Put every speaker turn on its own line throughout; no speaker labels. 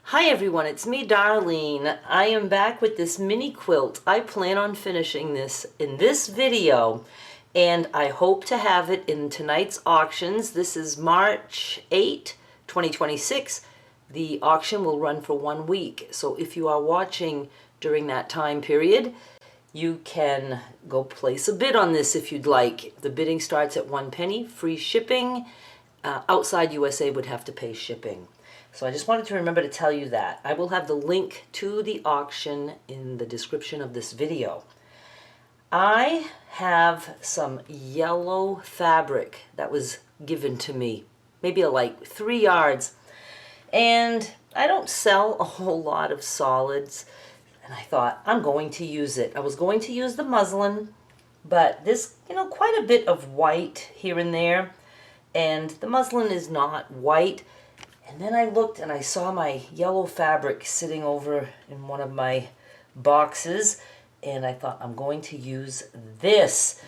Hi everyone, it's me Darlene. I am back with this mini quilt. I plan on finishing this in this video and I hope to have it in tonight's auctions. This is March 8, 2026. The auction will run for 1 week. So if you are watching during that time period, you can go place a bid on this if you'd like. The bidding starts at 1 penny, free shipping. Outside USA would have to pay shipping. So I just wanted to remember to tell you that. I will have the link to the auction in the description of this video. I have some yellow fabric that was given to me, maybe like 3 yards. And I don't sell a whole lot of solids. And I thought, I'm going to use it. I was going to use the muslin, but there's, quite a bit of white here and there. And the muslin is not white. And then I looked and I saw my yellow fabric sitting over in one of my boxes. And I thought, I'm going to use this.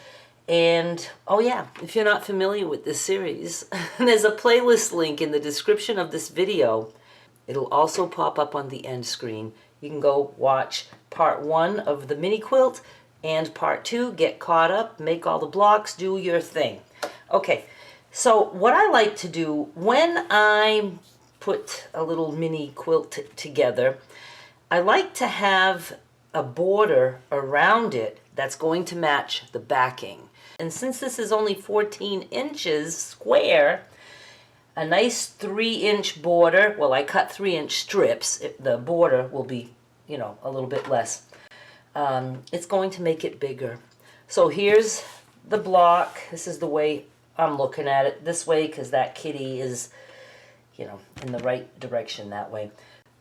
And, oh yeah, if you're not familiar with this series, there's a playlist link in the description of this video. It'll also pop up on the end screen. You can go watch part 1 of the mini quilt and part 2, get caught up, make all the blocks, do your thing. Okay, so what I like to do when I put a little mini quilt together, I like to have a border around it that's going to match the backing. And since this is only 14 inches square, a nice 3-inch border, well, I cut 3-inch strips. The border will be, a little bit less. It's going to make it bigger. So here's the block. This is the way I'm looking at it. This way, because that kitty is, in the right direction that way.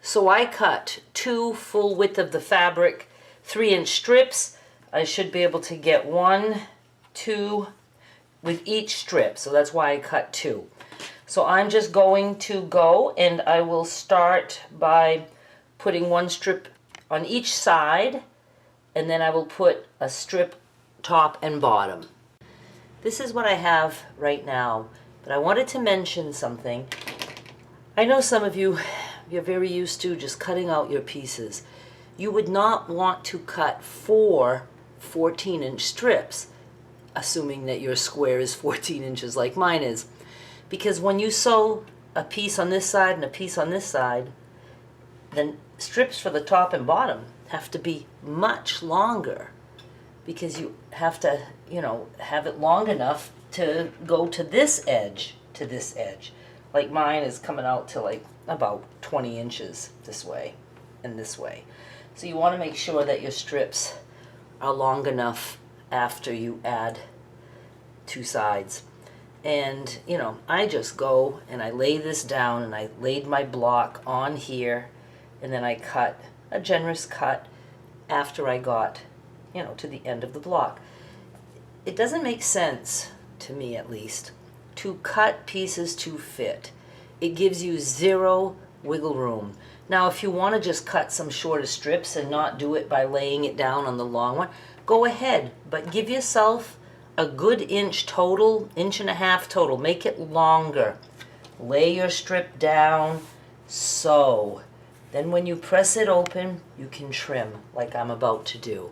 So I cut 2 full width of the fabric, 3-inch strips. I should be able to get 1, 2 with each strip. So that's why I cut 2. So I'm just going to go and I will start by putting 1 strip on each side, and then I will put a strip top and bottom. This is what I have right now, but I wanted to mention something. I know some of you, you're very used to just cutting out your pieces. You would not want to cut 4 14-inch strips, assuming that your square is 14 inches like mine is. Because when you sew a piece on this side and a piece on this side, then strips for the top and bottom have to be much longer, because you have to, have it long enough to go to this edge, to this edge. Like mine is coming out to like about 20 inches this way and this way. So you want to make sure that your strips are long enough after you add 2 sides. And, I just go and I lay this down and I laid my block on here, and then I cut a generous cut after I got, to the end of the block. It doesn't make sense, to me at least, to cut pieces to fit. It gives you 0 wiggle room. Now, if you want to just cut some shorter strips and not do it by laying it down on the long one, go ahead, but give yourself a good inch total, 1.5 inches total. Make it longer. Lay your strip down, so then when you press it open, you can trim like I'm about to do.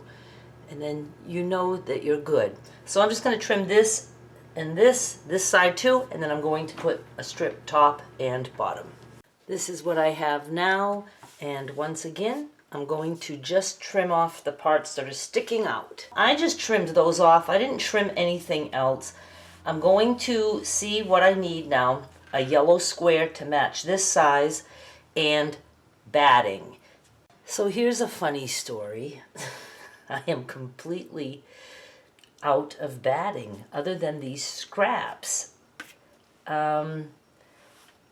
And then you know that you're good. So I'm just going to trim this and this side too, and then I'm going to put a strip top and bottom. This is what I have now, and once again, I'm going to just trim off the parts that are sticking out. I just trimmed those off. I didn't trim anything else. I'm going to see what I need now. A yellow square to match this size and batting. So here's a funny story. I am completely out of batting other than these scraps. I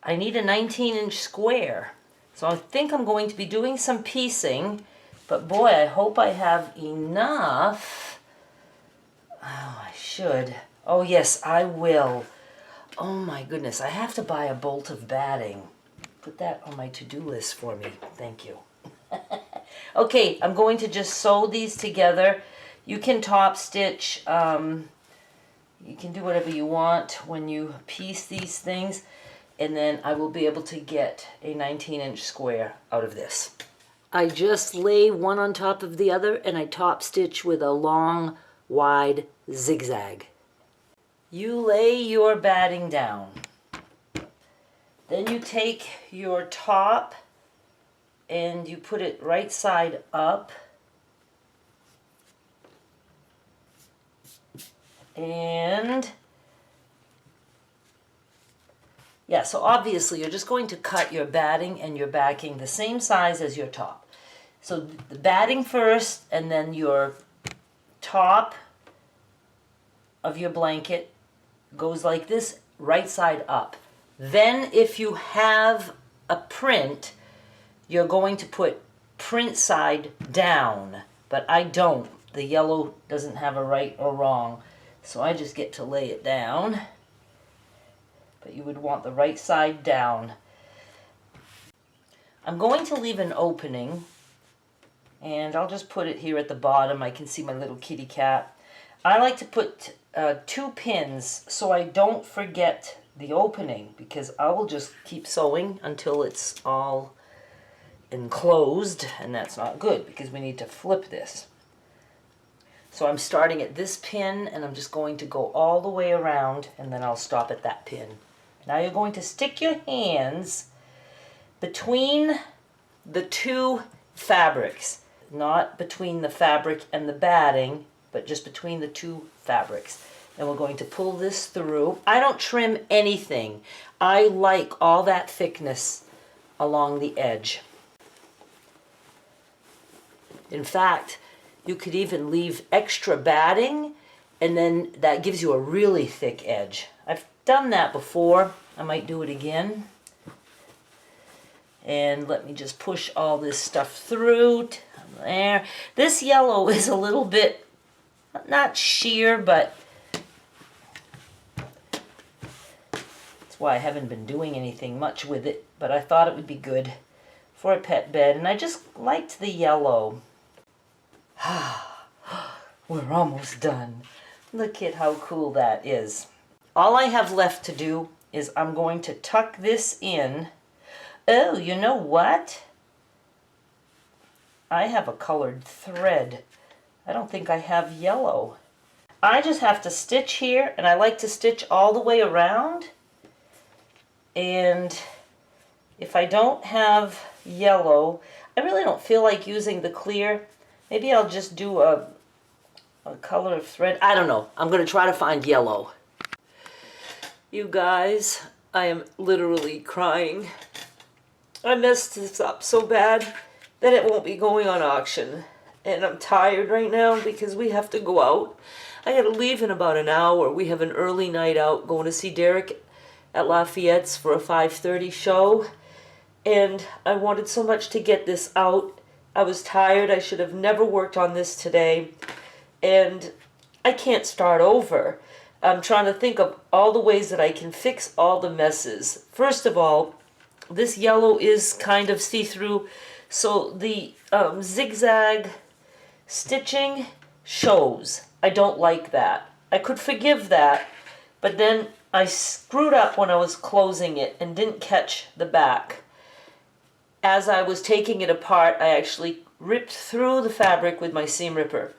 need a 19-inch square. So I think I'm going to be doing some piecing, but boy, I hope I have enough. Oh, I should. Oh yes, I will. Oh my goodness, I have to buy a bolt of batting. Put that on my to-do list for me. Thank you. Okay, I'm going to just sew these together. You can top stitch. You can do whatever you want when you piece these things. and then I will be able to get a 19-inch square out of this. I just lay one on top of the other and I top stitch with a long, wide zigzag. You lay your batting down. Then you take your top and you put it right side up. And yeah, so obviously you're just going to cut your batting and your backing the same size as your top. So the batting first, and then your top of your blanket goes like this, right side up. Then if you have a print, you're going to put print side down, but I don't. The yellow doesn't have a right or wrong, so I just get to lay it down. But you would want the right side down. I'm going to leave an opening, and I'll just put it here at the bottom. I can see my little kitty cat. I like to put 2 pins so I don't forget the opening, because I will just keep sewing until it's all enclosed, and that's not good because we need to flip this. So I'm starting at this pin, and I'm just going to go all the way around, and then I'll stop at that pin. Now you're going to stick your hands between the 2 fabrics, not between the fabric and the batting, but just between the 2 fabrics. And we're going to pull this through. I don't trim anything. I like all that thickness along the edge. In fact, you could even leave extra batting, and then that gives you a really thick edge. I've done that before. I might do it again. And let me just push all this stuff through. There. This yellow is a little bit, not sheer, but that's why I haven't been doing anything much with it. But I thought it would be good for a pet bed, and I just liked the yellow. We're almost done. Look at how cool that is. All I have left to do is I'm going to tuck this in. Oh, you know what? I have a colored thread. I don't think I have yellow. I just have to stitch here, and I like to stitch all the way around. And if I don't have yellow, I really don't feel like using the clear. Maybe I'll just do a color of thread. I don't know. I'm going to try to find yellow. You guys, I am literally crying. I messed this up so bad that it won't be going on auction. And I'm tired right now because we have to go out. I got to leave in about an hour. We have an early night out going to see Derek at Lafayette's for a 5:30 show. And I wanted so much to get this out. I was tired. I should have never worked on this today. And I can't start over. I'm trying to think of all the ways that I can fix all the messes. First of all, this yellow is kind of see-through, so the zigzag stitching shows. I don't like that. I could forgive that, but then I screwed up when I was closing it and didn't catch the back. As I was taking it apart, I actually ripped through the fabric with my seam ripper.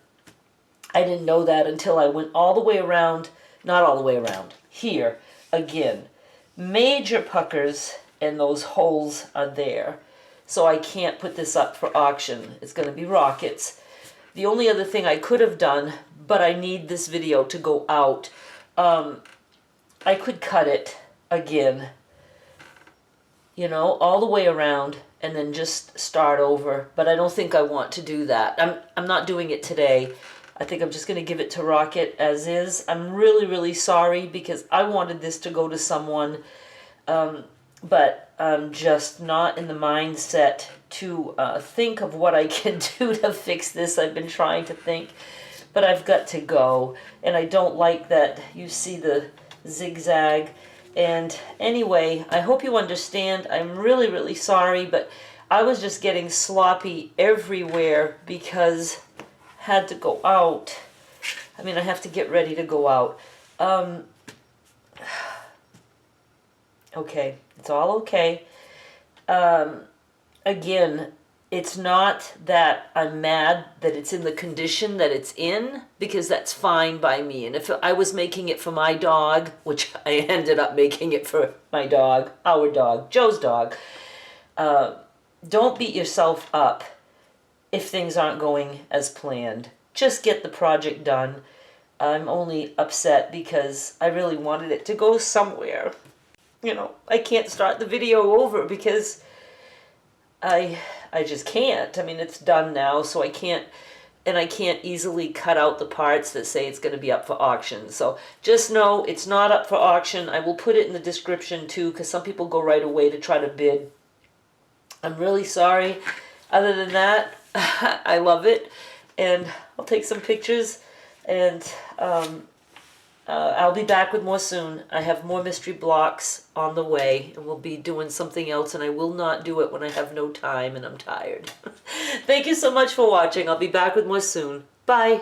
I didn't know that until I went all the way around, not all the way around, here again. Major puckers, and those holes are there. So I can't put this up for auction. It's going to be rockets. The only other thing I could have done, but I need this video to go out, I could cut it again, you know, all the way around and then just start over. But I don't think I want to do that. I'm not doing it today. I think I'm just going to give it to Rocket as is. I'm really, really sorry because I wanted this to go to someone, but I'm just not in the mindset to think of what I can do to fix this. I've been trying to think, but I've got to go. And I don't like that you see the zigzag. And anyway, I hope you understand. I'm really, really sorry, but I was just getting sloppy everywhere because had to go out. I mean, I have to get ready to go out. Okay, It's all okay. Again, it's not that I'm mad that it's in the condition that it's in, because that's fine by me. And if I was making it for my dog, which I ended up making it for my dog, our dog, Joe's dog, don't beat yourself up if things aren't going as planned. Just get the project done. I'm only upset because I really wanted it to go somewhere. You know, I can't start the video over because I just can't. I mean, it's done now, so I can't easily cut out the parts that say it's going to be up for auction. So just know it's not up for auction. I will put it in the description too, because some people go right away to try to bid. I'm really sorry. Other than that, I love it, and I'll take some pictures, and I'll be back with more soon. I have more mystery blocks on the way, and we'll be doing something else, and I will not do it when I have no time and I'm tired. Thank you so much for watching. I'll be back with more soon. Bye.